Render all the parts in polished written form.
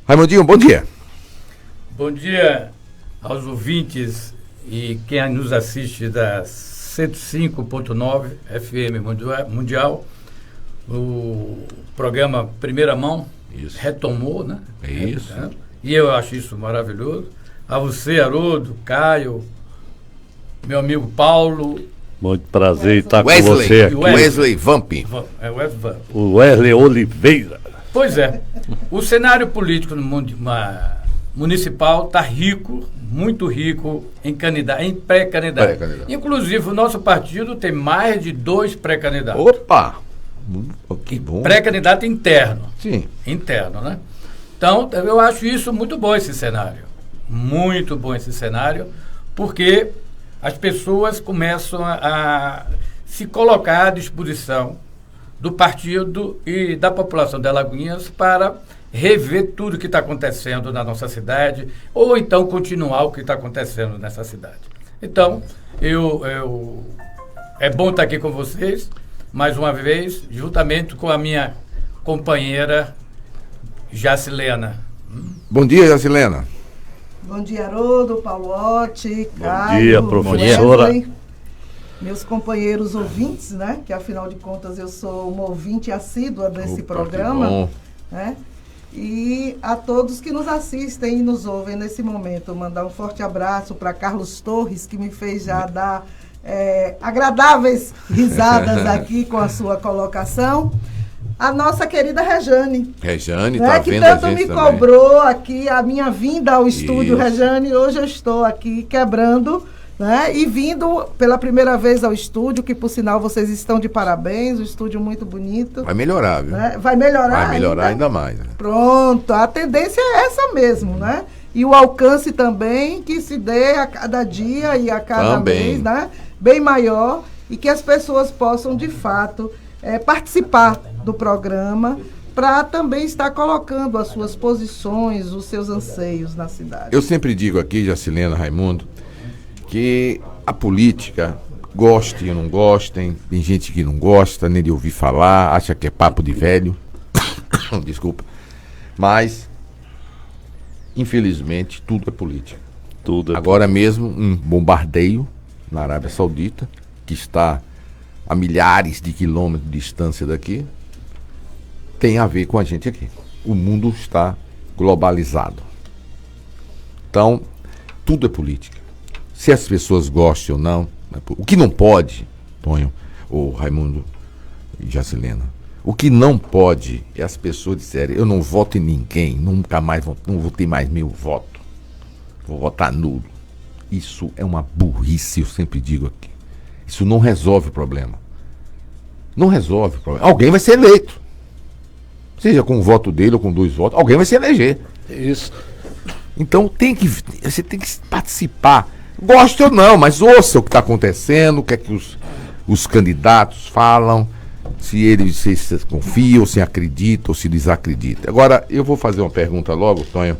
Raimundinho, bom dia. Bom dia aos ouvintes e quem nos assiste da 105.9 FM Mundial. O programa Primeira Mão retomou, né? É isso. E eu acho isso maravilhoso. A você, Haroldo, Caio, meu amigo Paulo. Muito prazer estar com Wesley, você aqui. Wesley Vamp. Wesley Vamp. O Wesley Oliveira. Pois é. O cenário político no mundo municipal está rico, muito rico em pré-candidato. Inclusive, o nosso partido tem mais de 2 pré-candidatos. Opa! Que bom. Pré-candidato interno. Sim. Interno, né? Então, eu acho isso muito bom, esse cenário. Muito bom esse cenário, porque as pessoas começam a se colocar à disposição do partido e da população de Alagoinhas para rever tudo o que está acontecendo na nossa cidade, ou então continuar o que está acontecendo nessa cidade. Então, é bom estar aqui com vocês, mais uma vez, juntamente com a minha companheira Jacilena. Bom dia, Jacilena. Bom dia, Haroldo, Paulotti, Caio. Bom dia, professora. Wesley, meus companheiros ouvintes, né? Que afinal de contas eu sou uma ouvinte assídua desse programa, né? E a todos que nos assistem e nos ouvem nesse momento, mandar um forte abraço para Carlos Torres, que me fez já dar agradáveis risadas aqui com a sua colocação. A nossa querida Rejane. Rejane, né, tá que vendo tanto a gente me também. cobrou aqui a minha vinda ao estúdio, Isso. Rejane. Hoje eu estou aqui quebrando, né, e vindo pela primeira vez ao estúdio, que por sinal vocês estão de parabéns, o estúdio muito bonito. Vai melhorar, viu? Né? Vai melhorar? Vai melhorar ainda mais. Né? Pronto, a tendência é essa mesmo, né? E o alcance também que se dê a cada dia e a cada mês, né? Bem maior, e que as pessoas possam, de fato, participar do programa para também estar colocando as suas posições, os seus anseios na cidade. Eu sempre digo aqui, Jacilena, Raimundo, que a política, gostem ou não gostem, tem gente que não gosta nem de ouvir falar, acha que é papo de velho, desculpa, mas, infelizmente, tudo é política. Tudo é Agora mesmo, um bombardeio na Arábia Saudita, que está a milhares de quilômetros de distância daqui, tem a ver com a gente aqui. O mundo está globalizado. Então, tudo é política. Se as pessoas gostam ou não, o que não pode, Tonho, ou Raimundo e Jacilena, o que não pode é as pessoas disserem, eu não voto em ninguém, nunca mais não vou ter mais meu voto, vou votar nulo. Isso é uma burrice, eu sempre digo aqui. Isso não resolve o problema. Não resolve o problema. Alguém vai ser eleito. Seja com o voto dele ou com 2 votos, alguém vai se eleger. isso. Então você tem que participar. Goste ou não, mas ouça o que está acontecendo, o que é que os candidatos falam, se confiam, se acreditam ou se desacreditam. Agora, eu vou fazer uma pergunta logo, Tonho.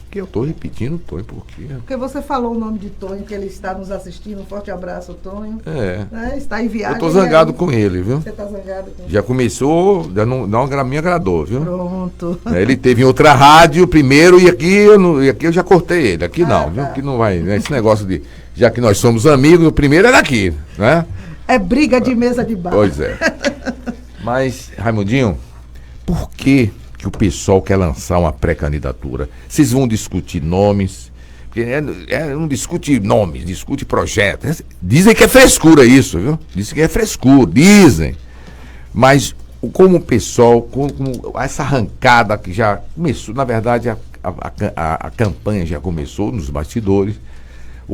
Que eu estou repetindo, Tonho, por quê? Porque você falou o nome de Tonho, que ele está nos assistindo. Um forte abraço, Tonho. Né? Está em viagem. Eu estou zangado com ele, viu? Você está zangado com ele? Já começou, me agradou, viu? Pronto. Ele teve em outra rádio primeiro e aqui eu já cortei ele. Aqui não, viu? Aqui não vai, né? Esse negócio de, já que nós somos amigos, o primeiro é daqui, né? É briga de mesa de bar. Pois é. Mas, Raimundinho, por que o pessoal quer lançar uma pré-candidatura? Vocês vão discutir nomes, porque não discute nomes, discute projetos. Dizem que é frescura isso, viu? Dizem que é frescura, dizem. Mas como o pessoal, como essa arrancada que já começou, na verdade a campanha já começou nos bastidores,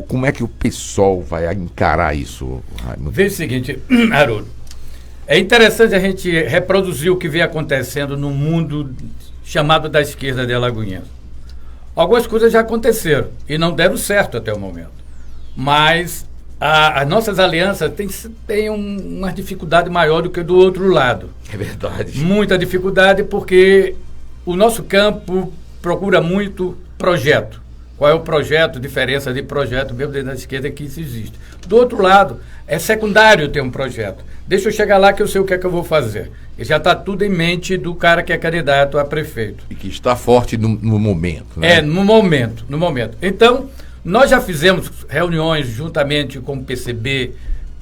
como é que o pessoal vai encarar isso, Raimundo? Veja o seguinte, Haroldo. É interessante a gente reproduzir o que vem acontecendo no mundo chamado da esquerda de Alagoinhas. Algumas coisas já aconteceram e não deram certo até o momento. Mas as nossas alianças têm uma dificuldade maior do que do outro lado. É verdade. Muita dificuldade porque o nosso campo procura muito projeto. Qual é o projeto, diferença de projeto mesmo dentro da esquerda que isso existe. Do outro lado, é secundário ter um projeto. Deixa eu chegar lá que eu sei o que é que eu vou fazer. Já está tudo em mente do cara que é candidato a prefeito. E que está forte no momento, né? No momento. Então, nós já fizemos reuniões juntamente com o PCB,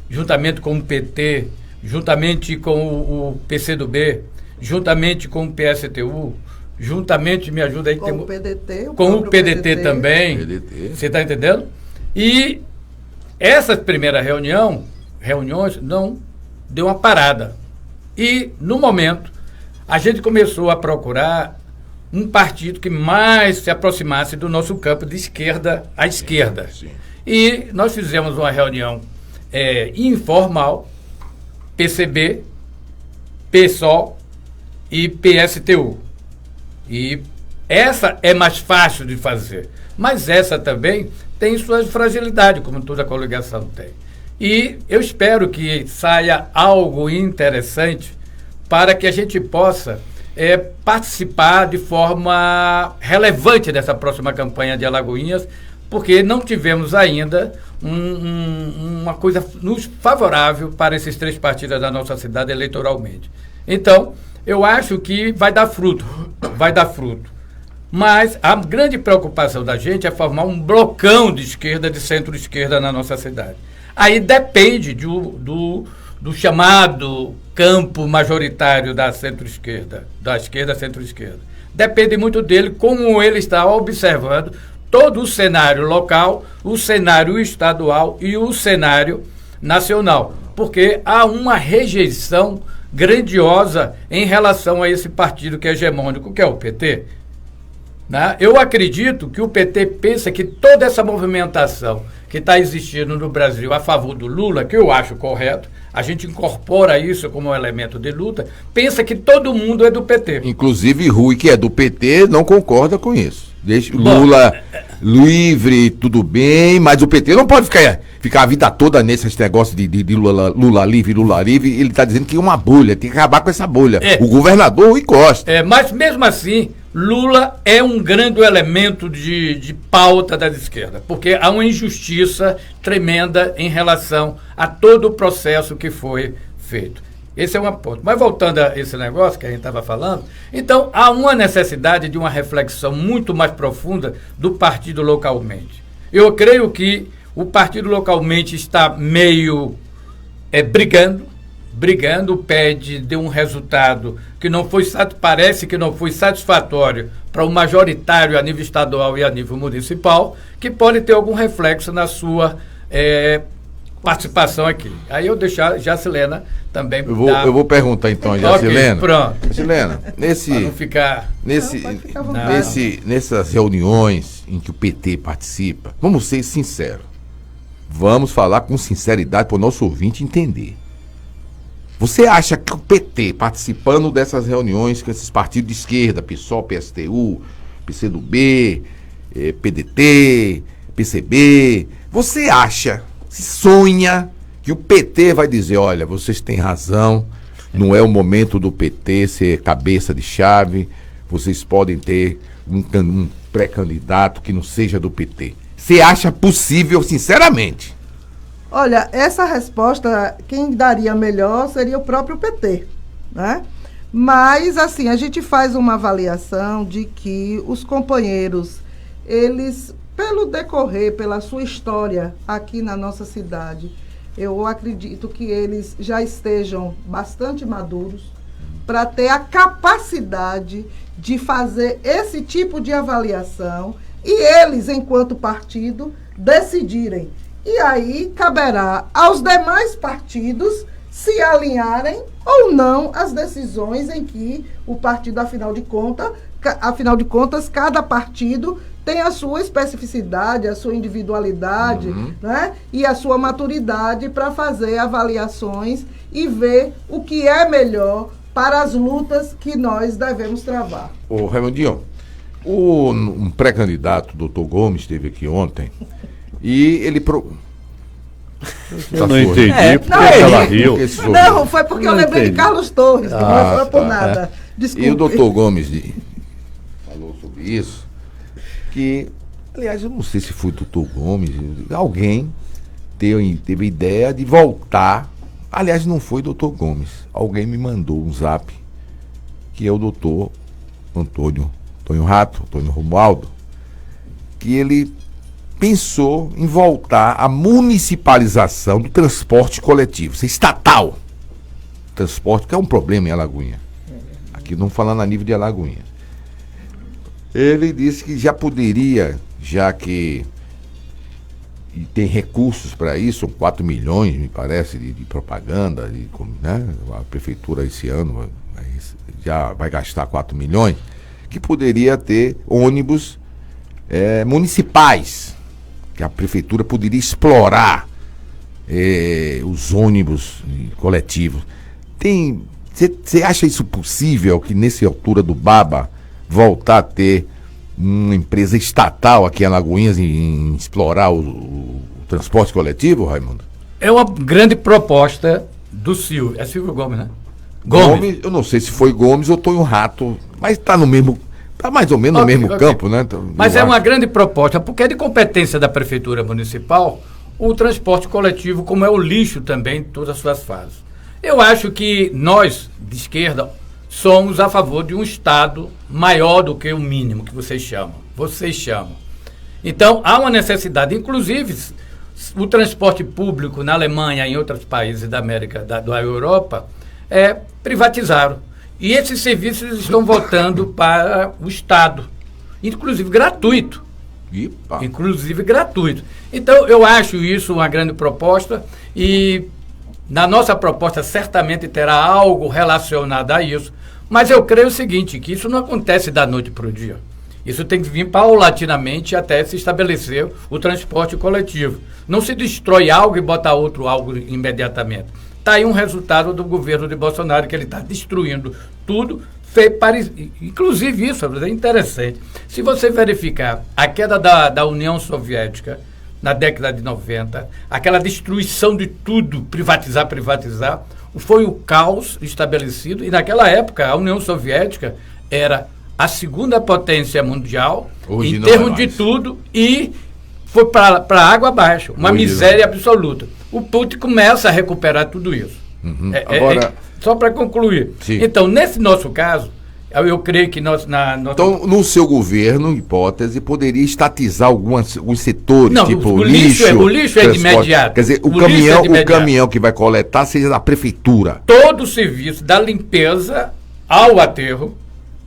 juntamente com o PT, juntamente com o PCdoB, juntamente com o PSTU, juntamente, me ajuda aí, com o PDT, com o PDT também. PDT. Você está entendendo? E essas primeiras reuniões não deu uma parada. E, no momento, a gente começou a procurar um partido que mais se aproximasse do nosso campo de esquerda à esquerda. Sim. E nós fizemos uma reunião informal, PCB, PSOL e PSTU. E essa é mais fácil de fazer, mas essa também tem suas fragilidades, como toda coligação tem. E eu espero que saia algo interessante para que a gente possa participar de forma relevante dessa próxima campanha de Alagoinhas, porque não tivemos ainda uma coisa nos favorável para esses 3 partidos da nossa cidade eleitoralmente. Então, eu acho que vai dar fruto. Mas a grande preocupação da gente é formar um blocão de esquerda, de centro-esquerda na nossa cidade. Aí depende do chamado campo majoritário da centro-esquerda, da esquerda centro-esquerda. Depende muito dele, como ele está observando todo o cenário local, o cenário estadual e o cenário nacional. Porque há uma rejeição grandiosa em relação a esse partido que é hegemônico, que é o PT. Né? Eu acredito que o PT pensa que toda essa movimentação que está existindo no Brasil a favor do Lula, que eu acho correto, a gente incorpora isso como um elemento de luta, pensa que todo mundo é do PT. Inclusive Rui, que é do PT, não concorda com isso. Deixa Lula livre, tudo bem, mas o PT não pode ficar a vida toda nesses negócios de Lula livre, ele está dizendo que é uma bolha, tem que acabar com essa bolha. O governador Rui Costa. Mas mesmo assim, Lula é um grande elemento de pauta da esquerda, porque há uma injustiça tremenda em relação a todo o processo que foi feito. Esse é um ponto. Mas voltando a esse negócio que a gente estava falando, então há uma necessidade de uma reflexão muito mais profunda do partido localmente. Eu creio que o partido localmente está meio brigando, pede de um resultado que não foi, parece que não foi satisfatório para o majoritário a nível estadual e a nível municipal, que pode ter algum reflexo na sua participação aqui. Aí eu deixar Jacilena também. Eu vou perguntar então a Jacilena. Okay, pronto. Jacilena, nessas reuniões em que o PT participa, vamos ser sinceros. Vamos falar com sinceridade para o nosso ouvinte entender. Você acha que o PT, participando dessas reuniões com esses partidos de esquerda, PSOL, PSTU, PCdoB, PDT, PCB, você acha, se sonha que o PT vai dizer, olha, vocês têm razão, não é o momento do PT ser cabeça de chave, vocês podem ter um pré-candidato que não seja do PT. Você acha possível, sinceramente? Olha, essa resposta, quem daria melhor seria o próprio PT, né? Mas, assim, a gente faz uma avaliação de que os companheiros, eles, pelo decorrer, pela sua história aqui na nossa cidade, eu acredito que eles já estejam bastante maduros para ter a capacidade de fazer esse tipo de avaliação e eles, enquanto partido, decidirem. E aí caberá aos demais partidos se alinharem ou não às decisões em que o partido, afinal de contas, cada partido tem a sua especificidade, a sua individualidade, né? E a sua maturidade para fazer avaliações e ver o que é melhor para as lutas que nós devemos travar. Ô, Raimundinho, um pré-candidato, doutor Gomes, esteve aqui ontem e ele... Eu não entendi porque ela riu. Não, foi porque eu lembrei de Carlos Torres, que não foi por nada. Desculpe. E o doutor Gomes falou sobre isso, que, aliás, eu não sei se foi o doutor Gomes, alguém teve a ideia de voltar Aliás, não foi doutor Gomes. Alguém me mandou um zap, que é o doutor Antônio Rato, Antônio Romualdo, que ele pensou em voltar à municipalização do transporte coletivo, ser estatal. Transporte, que é um problema em Alagoinha. Aqui não falando a nível de Alagoinha. Ele disse que já poderia, já que tem recursos para isso, são 4 milhões, me parece, de propaganda, né? A prefeitura esse ano já vai gastar 4 milhões, que poderia ter ônibus municipais, que a prefeitura poderia explorar os ônibus coletivos. Você acha isso possível, que nessa altura do Baba voltar a ter uma empresa estatal aqui em Alagoinhas em explorar o transporte coletivo, Raimundo? É uma grande proposta do Silvio. É Silvio Gomes, né? Gomes, eu não sei se foi Gomes ou Tonho Rato, mas está no mesmo, está mais ou menos no mesmo campo, né? Mas uma grande proposta, porque é de competência da Prefeitura Municipal o transporte coletivo, como é o lixo também, em todas as suas fases. Eu acho que nós, de esquerda, somos a favor de um Estado maior do que o mínimo que vocês chamam. Então, há uma necessidade, inclusive, o transporte público na Alemanha e em outros países da América, da Europa, privatizaram. E esses serviços estão voltando para o Estado, inclusive gratuito. Então, eu acho isso uma grande proposta e na nossa proposta certamente terá algo relacionado a isso. Mas eu creio o seguinte, que isso não acontece da noite para o dia. Isso tem que vir paulatinamente até se estabelecer o transporte coletivo. Não se destrói algo e bota outro algo imediatamente. Está aí um resultado do governo de Bolsonaro, que ele está destruindo tudo. Inclusive isso é interessante. Se você verificar a queda da União Soviética na década de 90, aquela destruição de tudo, privatizar, foi o caos estabelecido, e naquela época a União Soviética era a segunda potência mundial, hoje em termos de tudo, e foi para água abaixo, uma miséria absoluta. O Putin começa a recuperar tudo isso. Agora, só para concluir. Sim. Então, nesse nosso caso, eu creio que nós... Então, no seu governo, hipótese, poderia estatizar alguns setores, não, tipo o lixo é de imediato. Quer dizer, o caminhão que vai coletar seja da prefeitura. Todo o serviço, da limpeza ao aterro,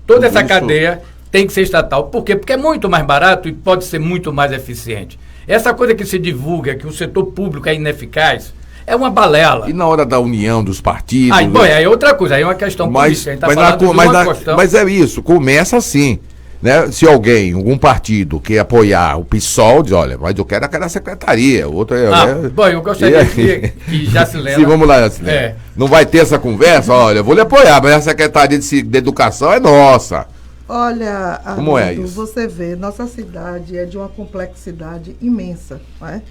toda essa cadeia tem que ser estatal. Por quê? Porque é muito mais barato e pode ser muito mais eficiente. Essa coisa que se divulga, que o setor público é ineficaz, é uma balela. E na hora da união dos partidos... Aí é outra coisa, aí é uma questão política. Mas é isso, começa assim, né? Se algum partido quer apoiar o PSOL, diz, olha, mas eu quero aquela secretaria, o outro eu gostaria que Jacilena... Sim, vamos lá, Jacilena. Não vai ter essa conversa? Olha, eu vou lhe apoiar, mas a secretaria de educação é nossa. Olha, como é isso? Você vê, nossa cidade é de uma complexidade imensa, não é?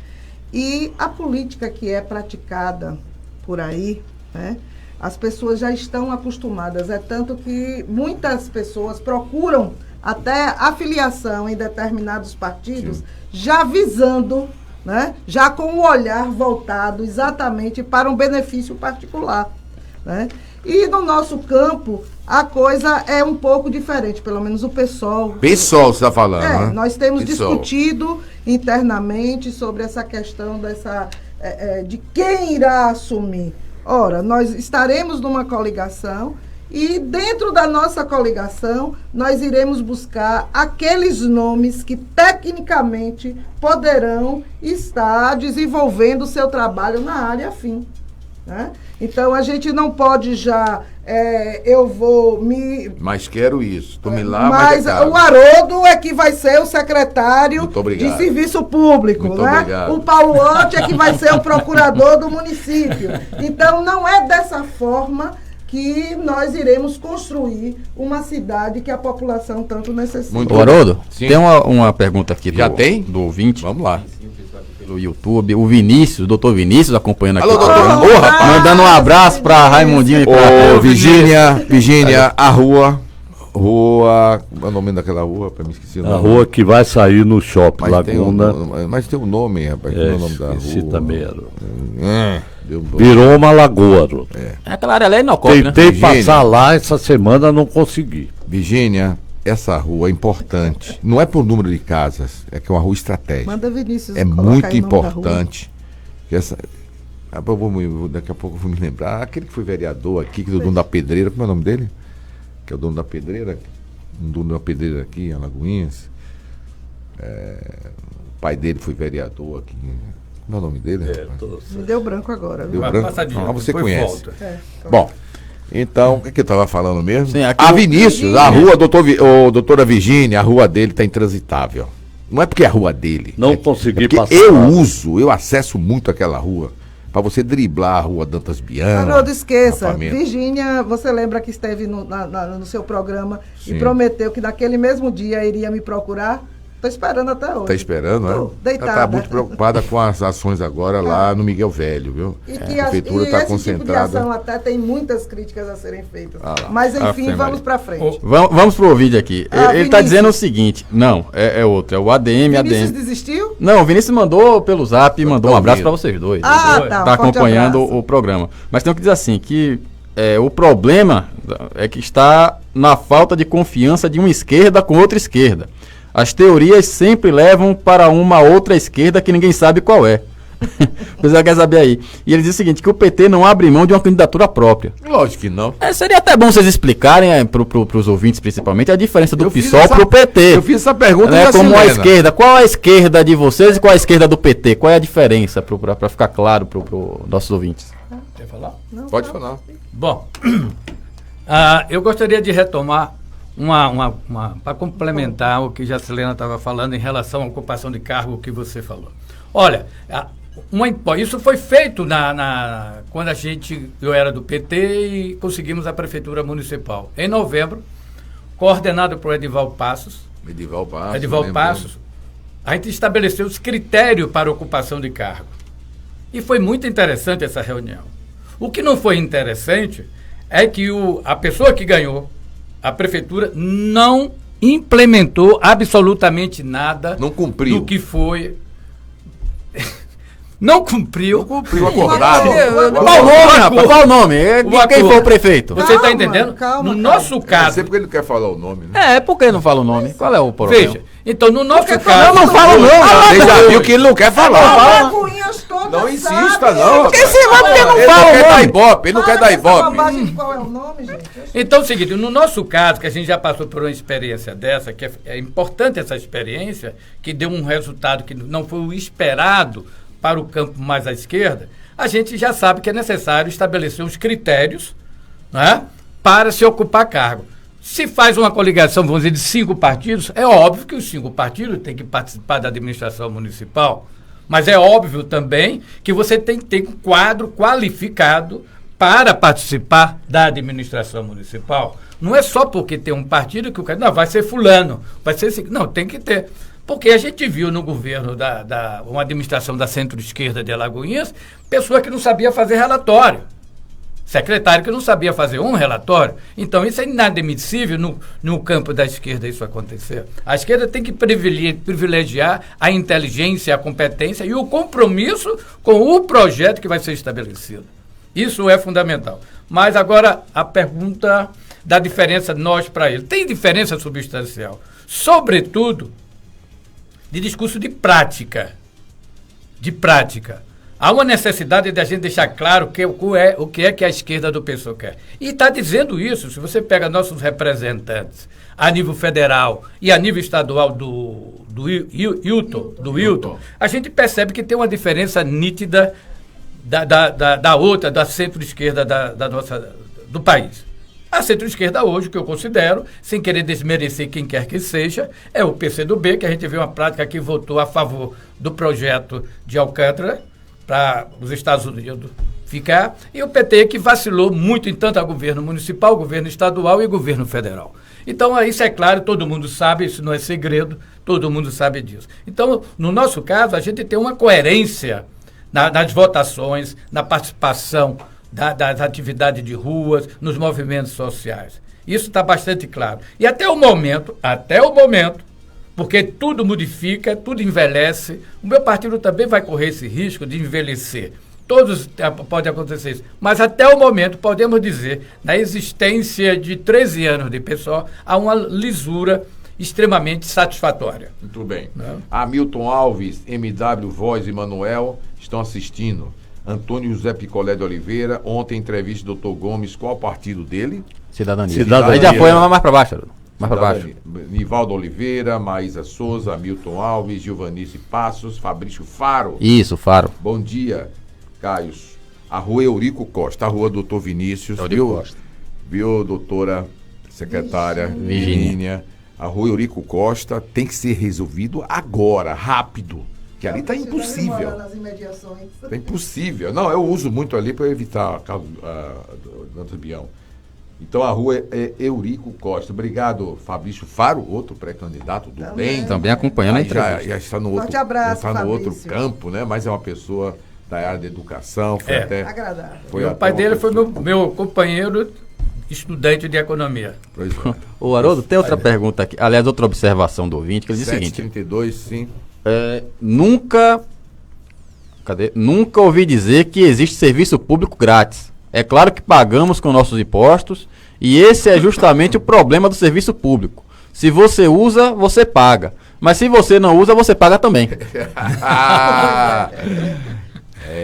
E a política que é praticada por aí, né, as pessoas já estão acostumadas. É tanto que muitas pessoas procuram até afiliação em determinados partidos, já visando, né, já com o olhar voltado exatamente para um benefício particular, né? E no nosso campo, a coisa é um pouco diferente, pelo menos o PSOL. PSOL, você está falando, né? Nós temos discutido internamente sobre essa questão de quem irá assumir. Ora, nós estaremos numa coligação e dentro da nossa coligação nós iremos buscar aqueles nomes que tecnicamente poderão estar desenvolvendo o seu trabalho na área afim, né? Então, a gente não pode já, Mas quero isso, tome lá, mas o Haroldo é que vai ser o secretário de Serviço Público, muito né? Obrigado. O Paulo Otti é que vai ser o procurador do município. Então, não é dessa forma que nós iremos construir uma cidade que a população tanto necessita. Ô, Haroldo, tem uma pergunta aqui do ouvinte. Vamos lá. Pelo YouTube, o Vinícius, o doutor Vinícius acompanhando aqui. Alô, doutor. Mandando um abraço para Raimundinho e para Virgínia, a rua, qual é o nome daquela rua? Para me esquecer o nome. A rua que vai sair no shopping, mas Laguna. Mas tem um nome, rapaz. Qual é o nome da rua? Esse também era. Virou uma lagoa, Haroldo. Aquela área ali é inocópia, né? Tentei Virgínia. passar lá essa semana, não consegui. Virgínia, essa rua é importante. Não é por número de casas, é que é uma rua estratégica. Manda Vinícius É colocar muito aí o nome da rua. importante. Que essa, daqui a pouco eu vou me lembrar. Aquele que foi vereador aqui, que é o dono da pedreira, como é o nome dele? Que é o dono da pedreira. Um dono da pedreira aqui, em Alagoinhas. O pai dele foi vereador aqui. Como é o nome dele? Me deu branco agora. Deu Vai branco? passar de Ah, ano, você depois conhece. volta. Bom, então, o que eu estava falando mesmo? Sim, aqui a no- Vinícius, a rua doutora Virgínia, a rua dele está intransitável. Não é porque é a rua dele. Não é, consegui é porque passar. eu acesso muito aquela rua. Para você driblar a rua Dantas Biana. Haroldo, esqueça. Rapamento. Virgínia, você lembra que esteve no seu programa Sim. e prometeu que naquele mesmo dia iria me procurar? Estou esperando até hoje. Tá esperando, Tô né? deitada. Ela tá muito preocupada com as ações agora lá no Miguel Velho, viu? E A que prefeitura está esse tipo de concentrada. ação até tem muitas críticas a serem feitas. Ah lá. Mas enfim, Ave vamos Maria. para frente. Vamos pro vídeo aqui. Ah, Ele tá Vinícius. dizendo o seguinte. Não, é outro. É o ADM, Vinícius ADM. desistiu? Não, o Vinícius mandou pelo zap e mandou um tá abraço ouvindo. pra vocês dois. Ah, Ele tá, um tá forte acompanhando abraço. o programa. Mas tem que dizer assim, que o problema é que está na falta de confiança de uma esquerda com outra esquerda. As teorias sempre levam para uma outra esquerda que ninguém sabe qual é. O pessoal quer saber aí. E ele diz o seguinte, que o PT não abre mão de uma candidatura própria. Lógico que não. Seria até bom vocês explicarem pros ouvintes, principalmente, a diferença do Eu fiz PSOL essa- pro PT. Eu fiz essa pergunta Né, na como a Silena. esquerda, qual a esquerda de vocês e qual a esquerda do PT? Qual é a diferença para ficar claro para nossos ouvintes? Quer falar? Pode falar. Bom, eu gostaria de retomar para complementar o que Jacilena estava falando em relação à ocupação de cargo que você falou. Olha, isso foi feito quando eu era do PT e conseguimos a prefeitura municipal. Em novembro, coordenado por Edival Passos, a gente estabeleceu os critérios para ocupação de cargo. E foi muito interessante essa reunião. O que não foi interessante é que a pessoa que ganhou, a prefeitura, não implementou absolutamente nada Não cumpriu. do que foi. Não cumpriu. Cumpriu acordado. Qual o nome, rapaz? Qual o nome? Quem acordo. foi o prefeito? Você está Calma, entendendo? calma, No calma. nosso Não caso. sei porque ele não quer falar o nome, né? Por que não fala o nome? Qual é o problema? Veja, então no nosso Porque caso. não fala o nome. Você já viu que ele não quer falar. Alagoinhas todas Não insista, sabem. não. Porque sim, mas por que não Ele fala não o quer dar nome? ibope, ele não quer dar Essa ibope. bobagem de qual é o nome, gente? Então é o seguinte, no nosso caso, que a gente já passou por uma experiência dessa, que é importante essa experiência, que deu um resultado que não foi o esperado para o campo mais à esquerda, a gente já sabe que é necessário estabelecer os critérios, né, para se ocupar cargo. Se faz uma coligação, vamos dizer, de 5 partidos, é óbvio que os 5 partidos têm que participar da administração municipal, mas é óbvio também que você tem que ter um quadro qualificado para participar da administração municipal. Não é só porque tem um partido que o cara, não, vai ser fulano, vai ser esse, não, tem que ter. Porque a gente viu no governo uma administração da centro-esquerda de Alagoinhas, pessoa que não sabia fazer relatório. Secretário que não sabia fazer um relatório. Então isso é inadmissível no campo da esquerda isso acontecer. A esquerda tem que privilegiar a inteligência, a competência e o compromisso com o projeto que vai ser estabelecido. Isso é fundamental. Mas agora a pergunta da diferença nós para ele. Tem diferença substancial. Sobretudo de discurso de prática. De prática. Há uma necessidade de a gente deixar claro o que é que a esquerda do PSOL quer. E está dizendo isso, se você pega nossos representantes a nível federal e a nível estadual do Hilton, a gente percebe que tem uma diferença nítida da outra, da centro-esquerda do país. A centro-esquerda hoje, que eu considero, sem querer desmerecer quem quer que seja, é o PCdoB, que a gente vê uma prática que votou a favor do projeto de Alcântara, para os Estados Unidos ficar, e o PT que vacilou muito em tanto a governo municipal, governo estadual e governo federal. Então, isso é claro, todo mundo sabe, isso não é segredo, todo mundo sabe disso. Então, no nosso caso, a gente tem uma coerência nas votações, na participação das atividades de ruas, nos movimentos sociais. Isso está bastante claro. E até o momento, porque tudo modifica, tudo envelhece. O meu partido também vai correr esse risco de envelhecer. Todos pode acontecer isso. Mas até o momento, podemos dizer, na existência de 13 anos de pessoal, há uma lisura extremamente satisfatória. Muito bem. Hamilton Alves, MW Voz e Manuel estão assistindo. Antônio José Picolé de Oliveira, ontem entrevista do Dr. Gomes, qual o partido dele? Cidadania. Aí já foi mais para baixo. Mais para baixo. Nivaldo Oliveira, Maísa Souza, Hamilton Alves, Gilvanice Passos, Fabrício Faro. Isso, Faro. Bom dia, Caio. A rua Eurico Costa, a rua Doutor Vinícius, viu, doutora secretária Virgínia? A rua Eurico Costa tem que ser resolvido agora, rápido. Que ali está impossível. Está impossível. Não, eu uso muito ali para evitar Dantas Bião. Então a rua é Eurico Costa. Obrigado, Fabrício Faro, outro pré-candidato do DEM. Também acompanhando a entrevista. Já está no outro, abraço, está no outro campo, né? Mas é uma pessoa da área da educação. Foi até agradável. O pai dele foi meu companheiro estudante de economia. Pois é. Ô, Haroldo, tem outra pergunta aqui. Aliás, outra observação do ouvinte, que ele diz o seguinte. 732, sim. Nunca ouvi dizer que existe serviço público grátis. É claro que pagamos com nossos impostos e esse é justamente o problema do serviço público. Se você usa, você paga. Mas se você não usa, você paga também.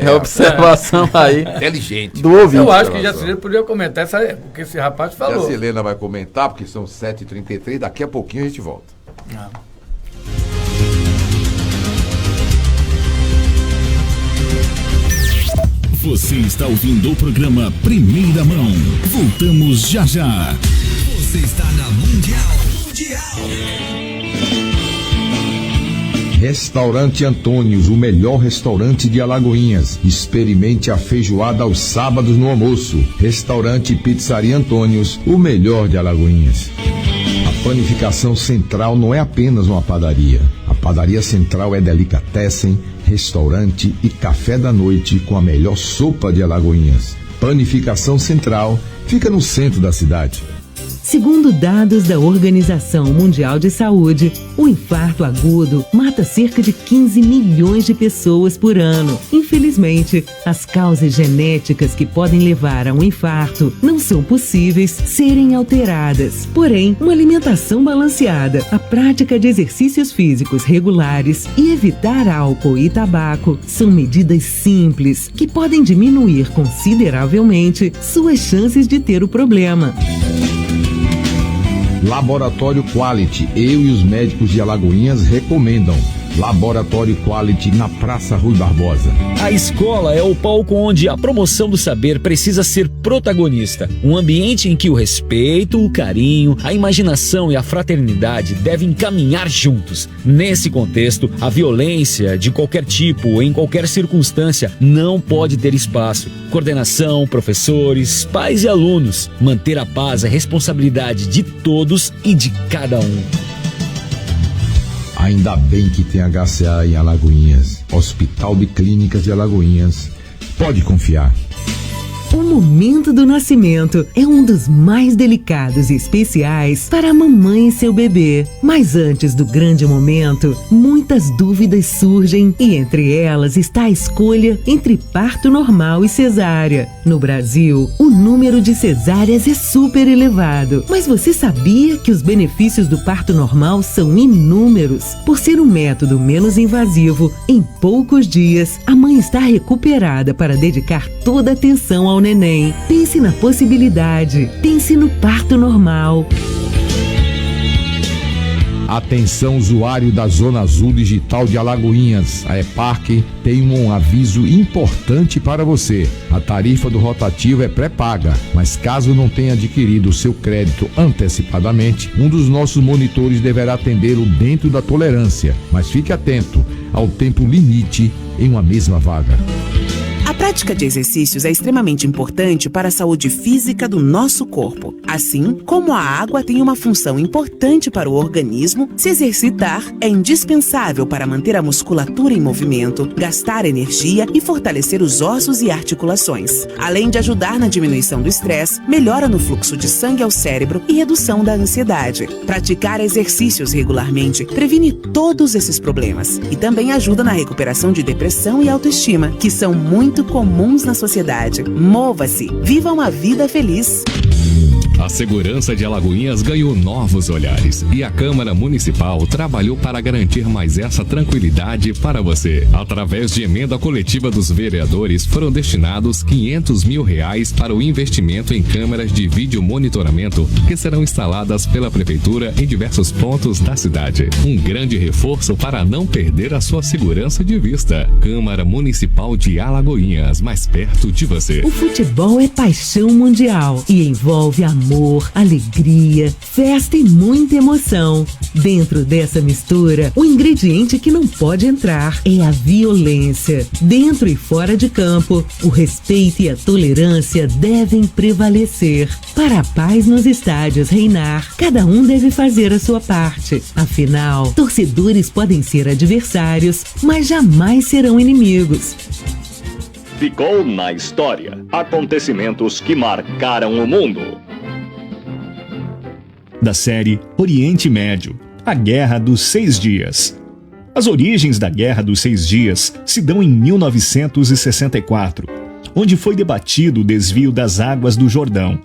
É a observação aí. Inteligente. Do ouvinte. Eu acho que Jacilena poderia comentar o que esse rapaz falou. Jacilena vai comentar, porque são 7h33, daqui a pouquinho a gente volta. Você está ouvindo o programa Primeira Mão. Voltamos já já. Você está na Mundial. Restaurante Antônios, o melhor restaurante de Alagoinhas. Experimente a feijoada aos sábados no almoço. Restaurante Pizzaria Antônios, o melhor de Alagoinhas. A Panificação Central não é apenas uma padaria. A Padaria Central é delicatessen, restaurante e café da noite com a melhor sopa de Alagoinhas. Panificação Central fica no centro da cidade. Segundo dados da Organização Mundial de Saúde, o infarto agudo mata cerca de 15 milhões de pessoas por ano. Infelizmente, as causas genéticas que podem levar a um infarto não são possíveis serem alteradas. Porém, uma alimentação balanceada, a prática de exercícios físicos regulares e evitar álcool e tabaco são medidas simples que podem diminuir consideravelmente suas chances de ter o problema. Laboratório Quality, eu e os médicos de Alagoinhas recomendam. Laboratório Quality na Praça Rui Barbosa. A escola é o palco onde a promoção do saber precisa ser protagonista. Um ambiente em que o respeito, o carinho, a imaginação e a fraternidade devem caminhar juntos. Nesse contexto, a violência de qualquer tipo, em qualquer circunstância, não pode ter espaço. Coordenação, professores, pais e alunos. Manter a paz é responsabilidade de todos e de cada um. Ainda bem que tem HCA em Alagoinhas, Hospital de Clínicas de Alagoinhas. Pode confiar. O momento do nascimento é um dos mais delicados e especiais para a mamãe e seu bebê. Mas antes do grande momento, muitas dúvidas surgem e entre elas está a escolha entre parto normal e cesárea. No Brasil, o número de cesáreas é super elevado. Mas você sabia que os benefícios do parto normal são inúmeros? Por ser um método menos invasivo, em poucos dias, a mãe está recuperada para dedicar toda a atenção ao neném. Pense na possibilidade. Pense no parto normal. Atenção, usuário da Zona Azul Digital de Alagoinhas. A EPARC tem um aviso importante para você. A tarifa do rotativo é pré-paga, mas caso não tenha adquirido o seu crédito antecipadamente, um dos nossos monitores deverá atendê-lo dentro da tolerância. Mas fique atento ao tempo limite em uma mesma vaga. A prática de exercícios é extremamente importante para a saúde física do nosso corpo. Assim como a água tem uma função importante para o organismo, se exercitar é indispensável para manter a musculatura em movimento, gastar energia e fortalecer os ossos e articulações. Além de ajudar na diminuição do estresse, melhora no fluxo de sangue ao cérebro e redução da ansiedade. Praticar exercícios regularmente previne todos esses problemas e também ajuda na recuperação de depressão e autoestima, que são muito muito comuns na sociedade. Mova-se, viva uma vida feliz. A segurança de Alagoinhas ganhou novos olhares e a Câmara Municipal trabalhou para garantir mais essa tranquilidade para você. Através de emenda coletiva dos vereadores, foram destinados R$500 mil para o investimento em câmeras de vídeo monitoramento que serão instaladas pela Prefeitura em diversos pontos da cidade. Um grande reforço para não perder a sua segurança de vista. Câmara Municipal de Alagoinhas, mais perto de você. O futebol é paixão mundial e envolve amor, alegria, festa e muita emoção. Dentro dessa mistura, o ingrediente que não pode entrar é a violência. Dentro e fora de campo, o respeito e a tolerância devem prevalecer. Para a paz nos estádios reinar, cada um deve fazer a sua parte. Afinal, torcedores podem ser adversários, mas jamais serão inimigos. Ficou na história. Acontecimentos que marcaram o mundo. Da série Oriente Médio, a Guerra dos 6 Dias. As origens da Guerra dos 6 Dias se dão em 1964, onde foi debatido o desvio das águas do Jordão.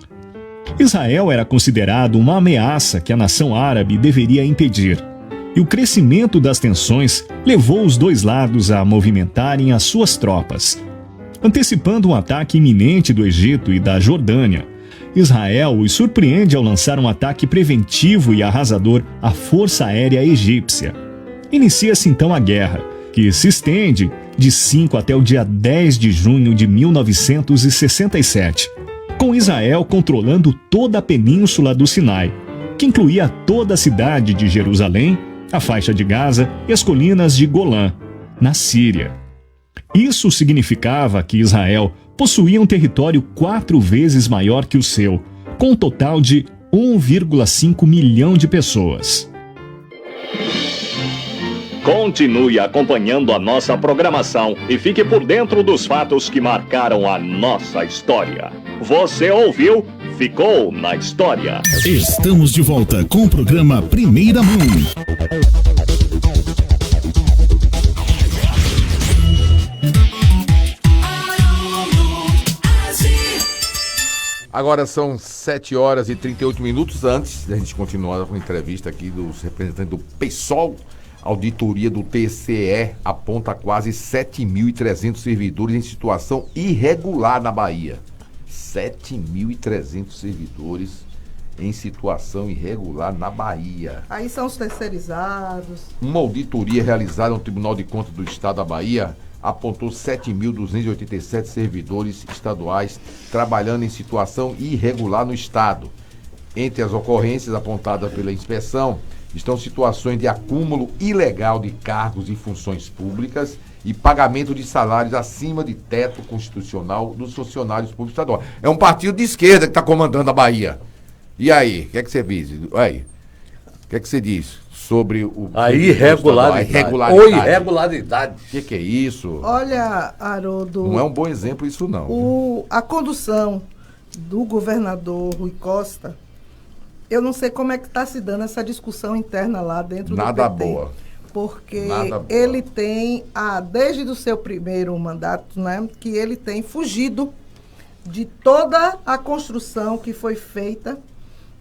Israel era considerado uma ameaça que a nação árabe deveria impedir, e o crescimento das tensões levou os dois lados a movimentarem as suas tropas. Antecipando um ataque iminente do Egito e da Jordânia, Israel os surpreende ao lançar um ataque preventivo e arrasador à Força Aérea Egípcia. Inicia-se então a guerra, que se estende de 5 até o dia 10 de junho de 1967, com Israel controlando toda a península do Sinai, que incluía toda a cidade de Jerusalém, a faixa de Gaza e as colinas de Golã, na Síria. Isso significava que Israel possuía um território 4 vezes maior que o seu, com um total de 1,5 milhão de pessoas. Continue acompanhando a nossa programação e fique por dentro dos fatos que marcaram a nossa história. Você ouviu? Ficou na história. Estamos de volta com o programa Primeira Mão. Agora são 7 horas e 38 minutos. Antes da gente continuar com a entrevista aqui dos representantes do PSOL, a auditoria do TCE aponta quase 7.300 servidores em situação irregular na Bahia. 7.300 servidores em situação irregular na Bahia. Aí são os terceirizados. Uma auditoria realizada no Tribunal de Contas do Estado da Bahia apontou 7.287 servidores estaduais trabalhando em situação irregular no Estado. Entre as ocorrências apontadas pela inspeção estão situações de acúmulo ilegal de cargos e funções públicas e pagamento de salários acima de teto constitucional dos funcionários públicos estaduais. É um partido de esquerda que está comandando a Bahia. E aí, o que é que você diz? Aí, o que é que você diz sobre a irregularidade? Ou irregularidade. O que é isso? Olha, Haroldo... Não é um bom exemplo isso, não. A condução do governador Rui Costa, eu não sei como é que está se dando essa discussão interna lá dentro do PT. Nada boa. Porque ele tem, desde o seu primeiro mandato, né, que ele tem fugido de toda a construção que foi feita,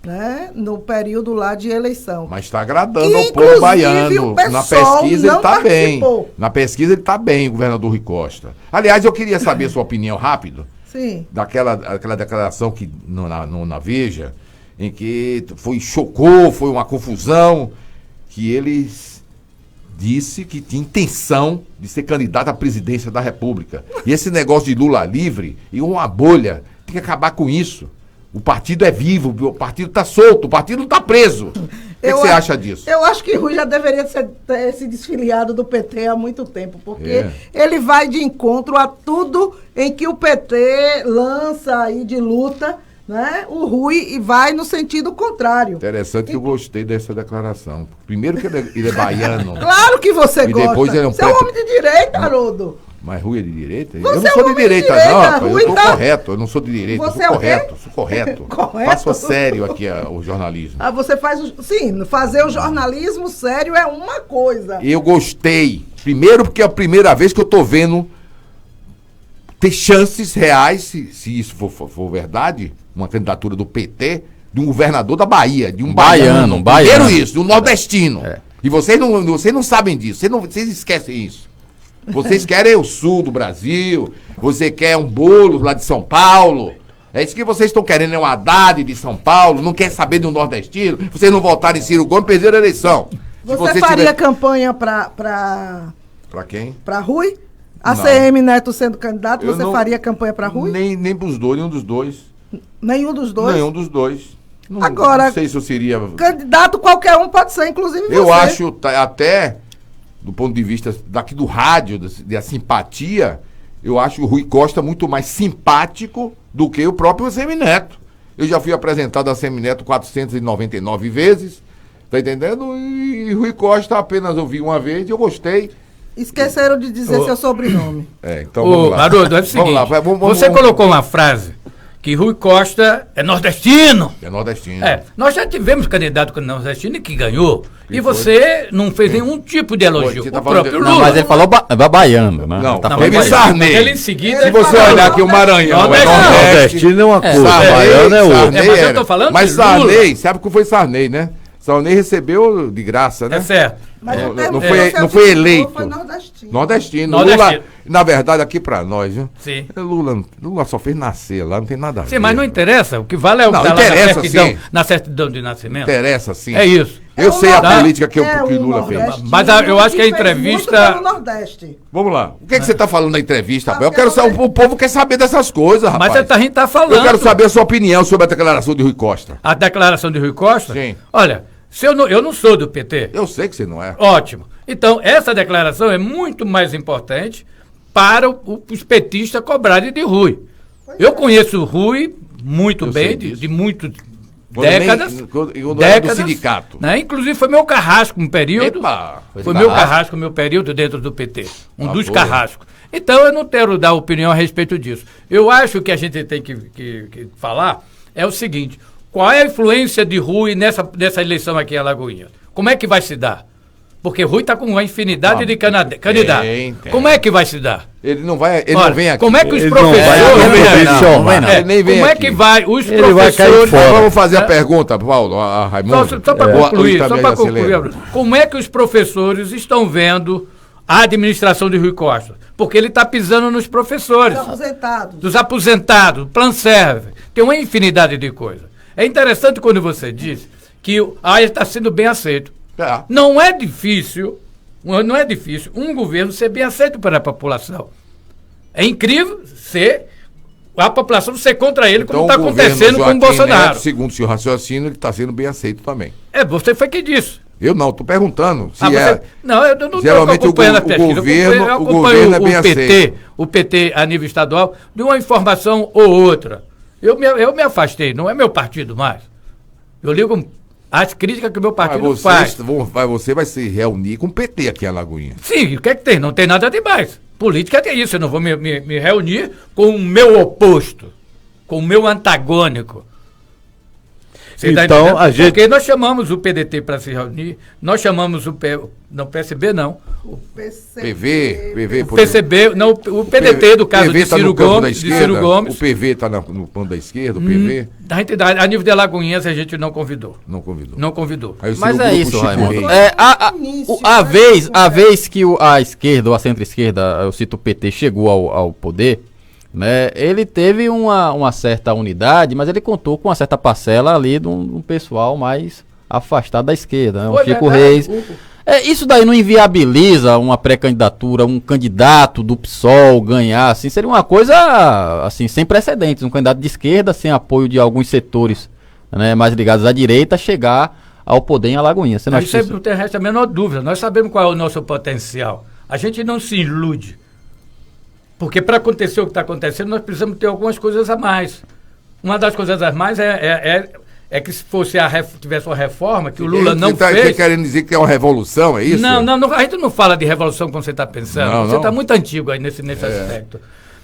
né, no período lá de eleição. Mas está agradando ao povo baiano. Na pesquisa ele está bem. Na pesquisa ele está bem, o governador Rui Costa. Aliás, eu queria saber a sua opinião rápido. Sim. Daquela declaração que na Veja, em que chocou, foi uma confusão, que ele disse que tinha intenção de ser candidato à presidência da República. E esse negócio de Lula livre e uma bolha, tem que acabar com isso. O partido é vivo, o partido está solto, o partido não está preso. O que você acha disso? Eu acho que Rui já deveria ter se desfiliado do PT há muito tempo, porque ele vai de encontro a tudo em que o PT lança aí de luta, né? O Rui vai no sentido contrário. Interessante que eu gostei dessa declaração. Primeiro que ele é baiano. Claro que você gosta. E depois ele é um homem de direita, Haroldo. Mas Rui é de direita? Você eu não sou de direita, não, rapaz. Eu tô correto. Eu não sou de direita. Você eu sou correto. Faço a sério aqui o jornalismo. Você faz sim, fazer o jornalismo sério é uma coisa. Eu gostei. Primeiro porque é a primeira vez que eu tô vendo ter chances reais, se isso for verdade, uma candidatura do PT, de um governador da Bahia, de um baiano. Primeiro isso, de um nordestino. E vocês não sabem disso, vocês esquecem isso. Vocês querem o sul do Brasil, você quer um bolo lá de São Paulo. É isso que vocês estão querendo, é um Haddad de São Paulo, não quer saber de um nordestino, vocês não votaram em Ciro Gomes, perderam a eleição. Você faria campanha para quem? Para Rui? ACM Neto sendo candidato, você faria campanha para Rui? Nem pros dois, nenhum dos dois. Nenhum dos dois? Nenhum dos dois. Agora, não sei se eu seria... Candidato qualquer um pode ser, inclusive você. Eu acho, até, do ponto de vista daqui do rádio, da simpatia, eu acho o Rui Costa muito mais simpático do que o próprio ACM Neto. Eu já fui apresentado a ACM Neto 499 vezes, tá entendendo? E Rui Costa apenas ouvi uma vez e eu gostei. Esqueceram de dizer seu sobrenome. Então vamos lá. Haroldo, é o seguinte, você colocou uma frase que Rui Costa é nordestino. É nordestino. Nós já tivemos candidato nordestino que ganhou. E você não fez nenhum tipo de elogio. O próprio Lula. Não, mas ele falou baiano, né? Não, teve Sarney. Ele em seguida... Se você olhar aqui o Maranhão, nordestino é uma coisa. Baiano é outra. Mas eu tô falando mas Sarney, sabe o que foi Sarney, né? Sarney recebeu de graça, né? É certo. Mas não foi eleito. Foi nordestino. Nordestino. Lula, na verdade, aqui pra nós, viu? Sim. Lula só fez nascer lá, não tem nada a ver. Sim, mas não interessa. O que vale é o que está lá na certidão de nascimento. Interessa, sim. É isso. Eu sei a política que o Lula fez. Mas eu acho que a entrevista... Vamos lá. O que você está falando na entrevista, rapaz? Eu quero saber, o povo quer saber dessas coisas, rapaz. Mas a gente está falando. Eu quero saber a sua opinião sobre a declaração de Rui Costa. A declaração de Rui Costa? Sim. Olha, eu não sou do PT. Eu sei que você não é. Ótimo. Então, essa declaração é muito mais importante para os petistas cobrarem de Rui. Eu conheço o Rui muito bem, de muitas décadas. Do sindicato. Né? Inclusive foi meu carrasco um período. Foi meu carrasco meu período dentro do PT. Um dos carrascos. Então eu não quero dar opinião a respeito disso. Eu acho que a gente tem que falar é o seguinte: qual é a influência de Rui nessa eleição aqui em Alagoinhas? Como é que vai se dar? Porque Rui está com uma infinidade de candidatos. Como é que vai se dar? Ele não vem aqui. Como é que os professores... Como é que vai os professores... Vamos fazer a pergunta, Paulo, a Raimundo. Só para concluir. Como é que os professores estão vendo a administração de Rui Costa? Porque ele está pisando nos professores. Dos aposentados, Plan Serve. Tem uma infinidade de coisas. É interessante quando você diz que ele está sendo bem aceito. Não é difícil um governo ser bem aceito pela população. É incrível a população ser contra ele, então, como está acontecendo com o Bolsonaro. Neto, segundo o seu raciocínio, ele está sendo bem aceito também. Você foi quem disse. Eu não, estou perguntando. Não, eu não estou acompanhando a pesquisa. O governo é bem aceito. O PT, a nível estadual, de uma informação ou outra. Eu me afastei, não é meu partido mais. Eu ligo as críticas que o meu partido faz. Você vai se reunir com o PT aqui em Alagoinhas. Sim, o que é que tem? Não tem nada demais. Política é isso, eu não vou me reunir com o meu oposto, com o meu antagônico. Então, a gente... Porque nós chamamos o PDT para se reunir, nós chamamos o PSB não. O PV, o PCB, não, o PDT do caso de Ciro Gomes. O PV está no plano da esquerda, o PV. A nível de Alagoinhas a gente não convidou. Não convidou. Mas é isso, Raimundo. A vez que a esquerda, ou a centro-esquerda, eu cito o PT, chegou ao poder, né, ele teve uma certa unidade, mas ele contou com uma certa parcela ali de um pessoal mais afastado da esquerda, né, o Chico Reis. Isso daí não inviabiliza uma pré-candidatura, um candidato do PSOL ganhar, assim, seria uma coisa assim, sem precedentes, um candidato de esquerda, sem apoio de alguns setores, né, mais ligados à direita, chegar ao poder em Alagoinhas. Você não acha isso? Não tem a menor dúvida, nós sabemos qual é o nosso potencial, a gente não se ilude, porque para acontecer o que está acontecendo, nós precisamos ter algumas coisas a mais. Uma das coisas a mais é que se tivesse uma reforma que o Lula não fez... Você querendo dizer que é uma revolução, é isso? Não, a gente não fala de revolução como você está pensando. Você está muito antigo aí nesse aspecto.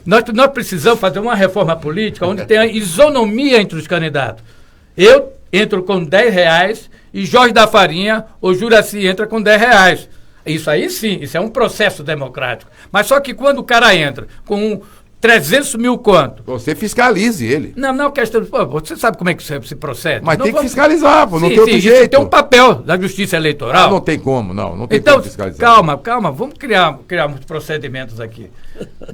Nós precisamos fazer uma reforma política onde tenha isonomia entre os candidatos. Eu entro com R$10 e Jorge da Farinha ou Juraci entra com R$10. Isso aí sim, isso é um processo democrático. Mas só que quando o cara entra com 300 mil quanto? Você fiscalize ele. Não, questão... Pô, você sabe como é que se procede? Mas não tem que fiscalizar, pô, não tem outro jeito. Tem um papel da Justiça Eleitoral. Não tem como, não tem então, como fiscalizar. Calma, vamos criar muitos procedimentos aqui.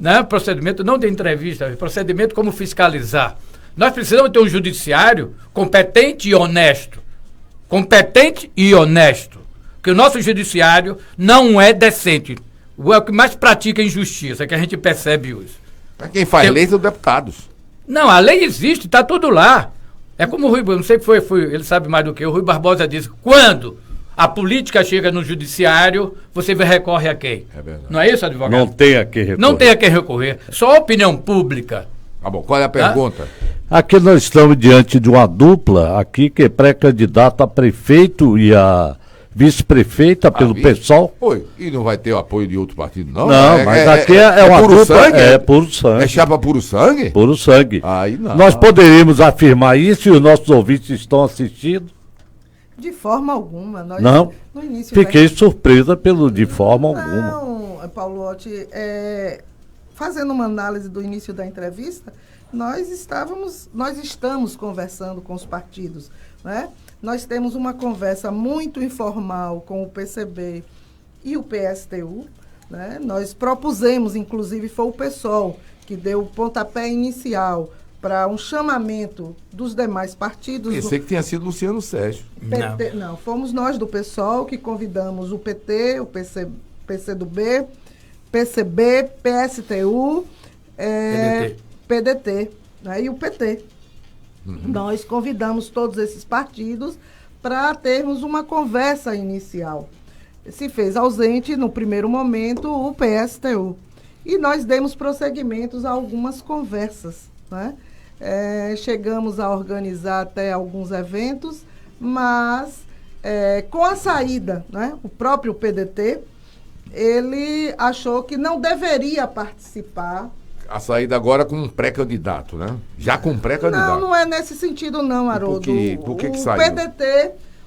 Né? Procedimento não de entrevista, procedimento como fiscalizar. Nós precisamos ter um judiciário competente e honesto. Competente e honesto. Porque o nosso judiciário não é decente. É o que mais pratica injustiça, que a gente percebe hoje. Quem faz lei são deputados. Não, a lei existe, está tudo lá. É como o Rui, não sei que foi, ele sabe mais do que o Rui Barbosa disse. Quando a política chega no judiciário, você recorre a quem? É verdade. Não é isso, advogado? Não tem a quem recorrer. Não tem a quem recorrer. Só a opinião pública. Tá bom, qual é a pergunta? Aqui nós estamos diante de uma dupla aqui que é pré-candidato a prefeito e a vice-prefeita pelo PSOL. Oi, e não vai ter o apoio de outro partido, não? Não, mas aqui é uma puro dupla, sangue? É puro sangue. É chapa puro sangue? Puro sangue. Aí não. Nós poderíamos afirmar isso e os nossos ouvintes estão assistindo? De forma alguma. Nós, não, no início fiquei surpresa de forma alguma. Não, Paulotti, fazendo uma análise do início da entrevista, nós estamos conversando com os partidos, né? Nós temos uma conversa muito informal com o PCB e o PSTU, né? Nós propusemos, inclusive foi o PSOL que deu o pontapé inicial para um chamamento dos demais partidos. Pensei que tinha sido Luciano Sérgio. Não, fomos nós do PSOL que convidamos o PT, o PCdoB, PCB, PSTU, PDT, né? E o PT. Nós convidamos todos esses partidos para termos uma conversa inicial. Se fez ausente, no primeiro momento, o PSTU. E nós demos prosseguimentos a algumas conversas, né? Chegamos a organizar até alguns eventos, mas com a saída, né, o próprio PDT, ele achou que não deveria participar. A saída agora com um pré-candidato, né? Já com um pré-candidato. Não é nesse sentido não, Haroldo. Por que saiu?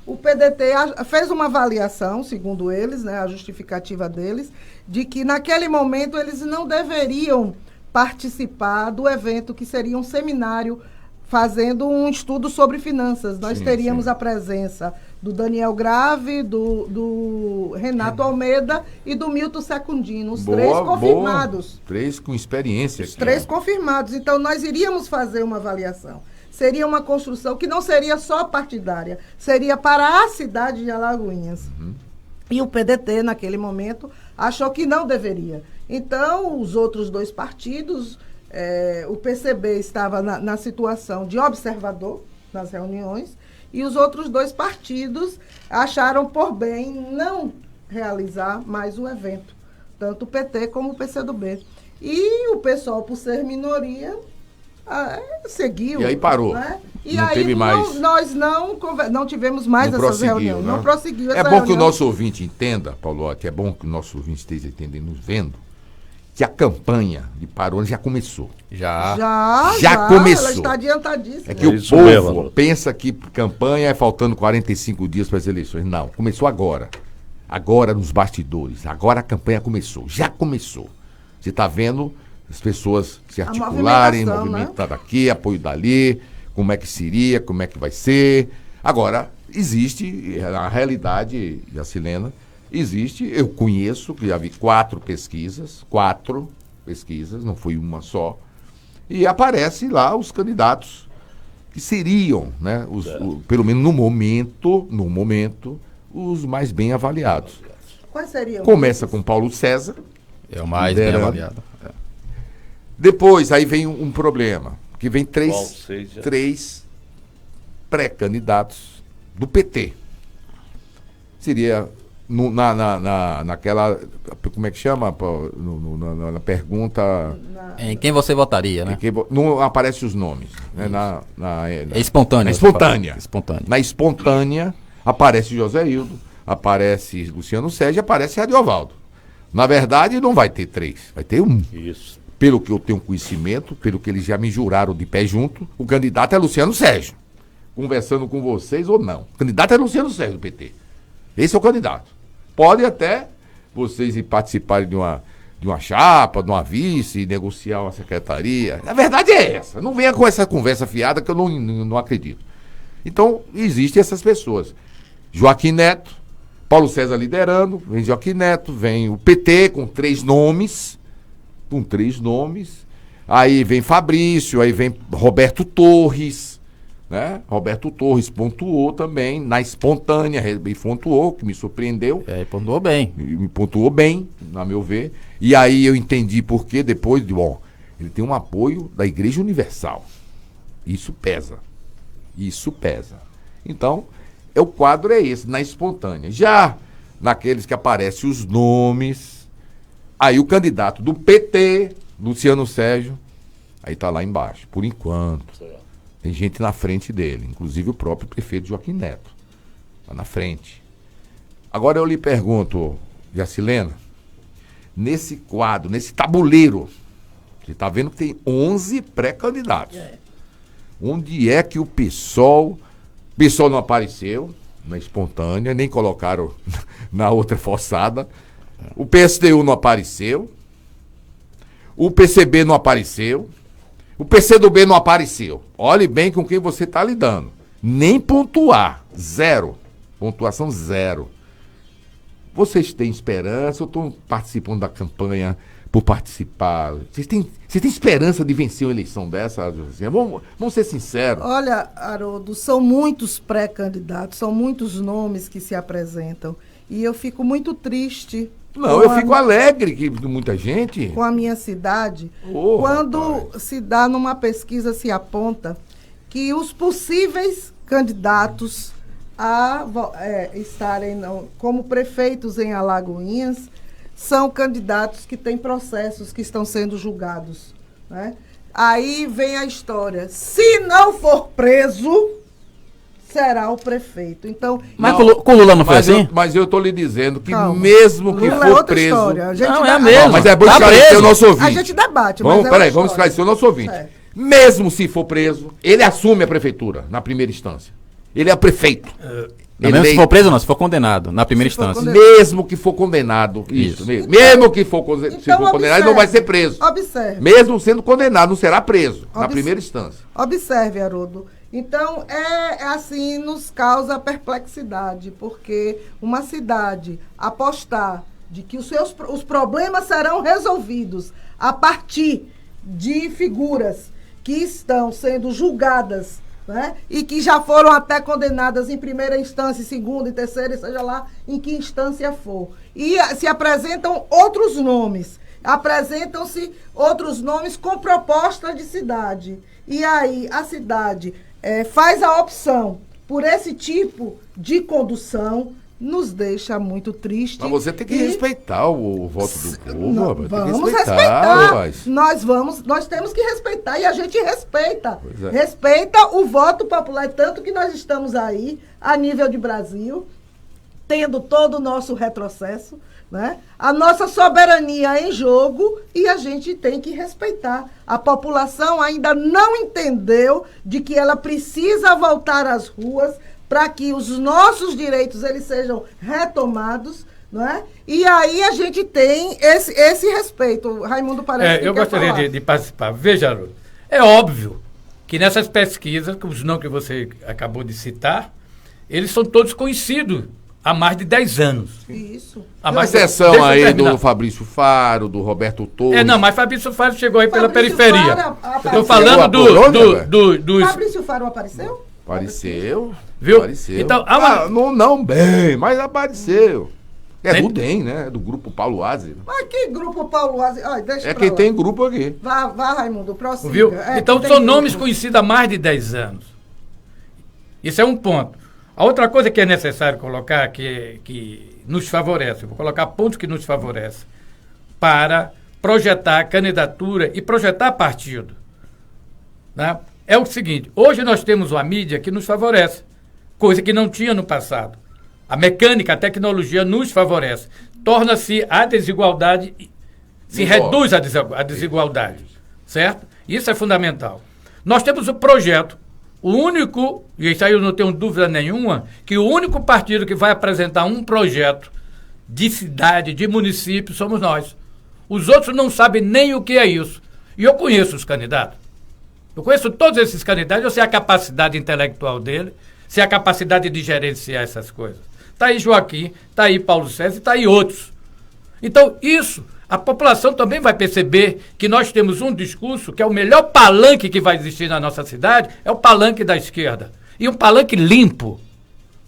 O PDT fez uma avaliação, segundo eles, né, a justificativa deles, de que naquele momento eles não deveriam participar do evento, que seria um seminário fazendo um estudo sobre finanças. Nós teríamos a presença do Daniel Grave, do Renato Almeida e do Milton Secundino, os três confirmados. Três com experiência. Os três confirmados. Então, nós iríamos fazer uma avaliação. Seria uma construção que não seria só partidária, seria para a cidade de Alagoinhas. E o PDT, naquele momento, achou que não deveria. Então, os outros dois partidos, o PCB estava na situação de observador nas reuniões, e os outros dois partidos acharam por bem não realizar mais o evento, tanto o PT como o PCdoB. E o pessoal, por ser minoria, seguiu. E aí parou. Né? E não aí teve mais. nós não tivemos mais essas reuniões. Né? Não prosseguiu essa reunião. reunião. Que o nosso ouvinte entenda, Paulotti, é bom que o nosso ouvinte esteja entendendo, nos vendo, que a campanha de Paroni já começou. Já começou. Ela está adiantadíssima. É que o povo pensa que campanha é faltando 45 dias para as eleições. Não, começou agora. Agora nos bastidores. Agora a campanha começou. Já começou. Você está vendo as pessoas se articularem, movimentar daqui, apoio dali, como é que seria, como é que vai ser. Agora, existe, na realidade, Jacilena, existe, eu conheço, que já vi 4 pesquisas, não foi uma só, e aparecem lá os candidatos que seriam, né, pelo menos no momento, os mais bem avaliados. Quais seriam? Começa com Paulo César. É o mais bem avaliado. Depois, aí vem um problema, que vem três pré-candidatos do PT. Seria naquela, como é que chama? Na pergunta... Em quem você votaria, né? Não aparecem os nomes. Né? É espontânea. Na espontânea, aparece José Hildo, aparece Luciano Sérgio, aparece Ariovaldo. Na verdade, não vai ter 3, vai ter 1. Isso. Pelo que eu tenho conhecimento, pelo que eles já me juraram de pé junto, o candidato é Luciano Sérgio. Conversando com vocês ou não. O candidato é Luciano Sérgio, do PT. Esse é o candidato. Pode até vocês participarem de de uma chapa, de uma vice, negociar uma secretaria. A verdade é essa. Não venha com essa conversa fiada que eu não acredito. Então, existem essas pessoas. Joaquim Neto, Paulo César liderando, vem Joaquim Neto, vem o PT com 3 nomes, aí vem Fabrício, aí vem Roberto Torres, né? Roberto Torres pontuou também, na espontânea, ele pontuou, que me surpreendeu. É, pontuou bem. Me pontuou bem, a meu ver. E aí eu entendi por que depois, ele tem um apoio da Igreja Universal. Isso pesa. Então, o quadro é esse, na espontânea. Já naqueles que aparecem os nomes, aí o candidato do PT, Luciano Sérgio, aí tá lá embaixo, por enquanto. Tem gente na frente dele, inclusive o próprio prefeito Joaquim Neto. Tá na frente. Agora eu lhe pergunto, Jacilena, nesse quadro, nesse tabuleiro, você está vendo que tem 11 pré-candidatos. Onde é que o PSOL não apareceu na espontânea, nem colocaram na outra forçada. O PSTU não apareceu. O PCB não apareceu. O PCdoB não apareceu. Olhe bem com quem você está lidando. Nem pontuar. 0. Pontuação 0. Vocês têm esperança ou estão participando da campanha por participar? Vocês têm esperança de vencer uma eleição dessa? Vamos ser sinceros. Olha, Haroldo, são muitos pré-candidatos, são muitos nomes que se apresentam. E eu fico muito triste. Não, eu fico alegre que muita gente. Com a minha cidade, quando se dá numa pesquisa, se aponta que os possíveis candidatos a estarem como prefeitos em Alagoinhas são candidatos que têm processos que estão sendo julgados, né? Aí vem a história. Se não for preso, será o prefeito. Então, mas com o Lula não foi assim? Mas eu estou lhe dizendo que mesmo que for preso... Não, é a mesma. Mas é bom esclarecer o nosso ouvinte. A gente debate, vamos esclarecer o nosso ouvinte. Mesmo se for preso, ele assume a prefeitura na primeira instância. Ele é prefeito. Mesmo se for preso não, se for condenado, na primeira instância. Mesmo que for condenado, isso mesmo. Mesmo que for condenado, ele não vai ser preso. Observe. Mesmo sendo condenado, não será preso na primeira instância. Observe, Haroldo. Então, assim, nos causa perplexidade, porque uma cidade apostar de que os problemas serão resolvidos a partir de figuras que estão sendo julgadas, né, e que já foram até condenadas em primeira instância, segunda e terceira, seja lá em que instância for. E se apresentam outros nomes, apresentam-se outros nomes com proposta de cidade. E aí a cidade faz a opção por esse tipo de condução, nos deixa muito triste. Mas você tem que respeitar o voto do povo. Vamos respeitar. Nós temos que respeitar e a gente respeita. Respeita o voto popular, tanto que nós estamos aí, a nível de Brasil, tendo todo o nosso retrocesso, né? A nossa soberania em jogo, e a gente tem que respeitar. A população ainda não entendeu de que ela precisa voltar às ruas para que os nossos direitos eles sejam retomados, não é? E aí a gente tem esse respeito. O Raimundo parece que eu gostaria de participar. Veja, Haroldo, é óbvio que nessas pesquisas, os nomes que você acabou de citar, eles são todos conhecidos há mais de 10 anos. Isso. Uma exceção aí do Fabrício Faro, do Roberto Torres. Não, mas Fabrício Faro chegou aí pela periferia. Estou falando do Fabrício Faro apareceu? Apareceu. Viu? Apareceu. Então, não bem, mas apareceu. É do DEM, né? Do grupo Paulo Aze. Mas que grupo Paulo Aze? É quem tem grupo aqui. Vá, Raimundo, próximo. Viu? Então são nomes conhecidos há mais de 10 anos. Isso é um ponto. A outra coisa que é necessário colocar, que nos favorece, vou colocar pontos que nos favorecem, para projetar candidatura e projetar partido, né? É o seguinte, hoje nós temos uma mídia que nos favorece, coisa que não tinha no passado. A mecânica, a tecnologia nos favorece. Torna-se a desigualdade, reduz a desigualdade, certo? Isso é fundamental. Nós temos o projeto, o único, e isso aí eu não tenho dúvida nenhuma, que o único partido que vai apresentar um projeto de cidade, de município, somos nós. Os outros não sabem nem o que é isso. E eu conheço os candidatos. Eu conheço todos esses candidatos, eu sei a capacidade intelectual dele, sei a capacidade de gerenciar essas coisas. Está aí Joaquim, está aí Paulo César, está aí outros. Então, isso, a população também vai perceber que nós temos um discurso que é o melhor palanque que vai existir na nossa cidade, é o palanque da esquerda. E um palanque limpo.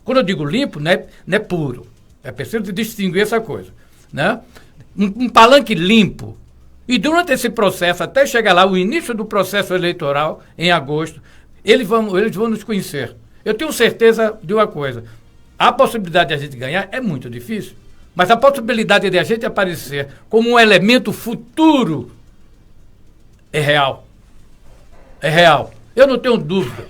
Quando eu digo limpo, não é puro. É preciso distinguir essa coisa. Né? Um palanque limpo. E durante esse processo, até chegar lá, o início do processo eleitoral, em agosto, eles vão nos conhecer. Eu tenho certeza de uma coisa. A possibilidade de a gente ganhar é muito difícil. Mas a possibilidade de a gente aparecer como um elemento futuro é real. É real. Eu não tenho dúvida.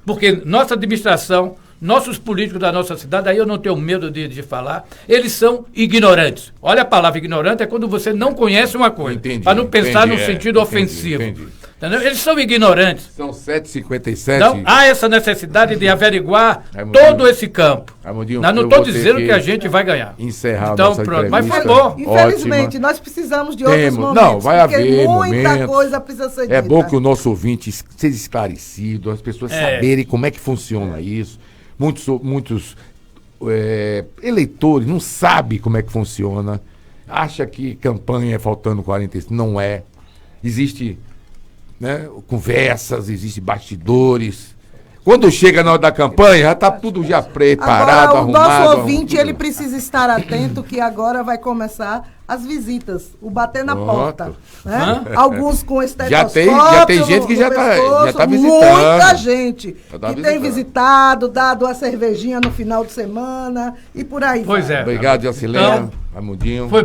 Porque nossa administração, nossos políticos da nossa cidade, aí eu não tenho medo de falar, eles são ignorantes. Olha a palavra ignorante, é quando você não conhece uma coisa. Para não pensar no sentido ofensivo. Entendeu? Eles são ignorantes. São 7h57. Então, há essa necessidade de averiguar todo esse campo. Nós não estou dizendo que a gente vai ganhar. Encerrar então, nossa pronto. entrevista. Mas foi bom. Infelizmente, ótima. Nós precisamos de outros momentos. Não, vai haver muita momentos. coisa precisa ser dita. É bom que o nosso ouvinte seja esclarecido, as pessoas saberem como é que funciona isso. Muitos eleitores não sabem como é que funciona. Acha que campanha é faltando 45. Não é. Existe... Né? Conversas, existem bastidores. Quando chega na hora da campanha, já está tudo já preparado, agora, arrumado. O nosso ouvinte, ele precisa estar atento que agora vai começar as visitas, o bater na porta. Né? Alguns com estetoscópio. Já tem gente que já está visitando. Muita gente que tem visitado, dado a cervejinha no final de semana e por aí. Pois é. Obrigado, Jacilena, Ramudinho. Foi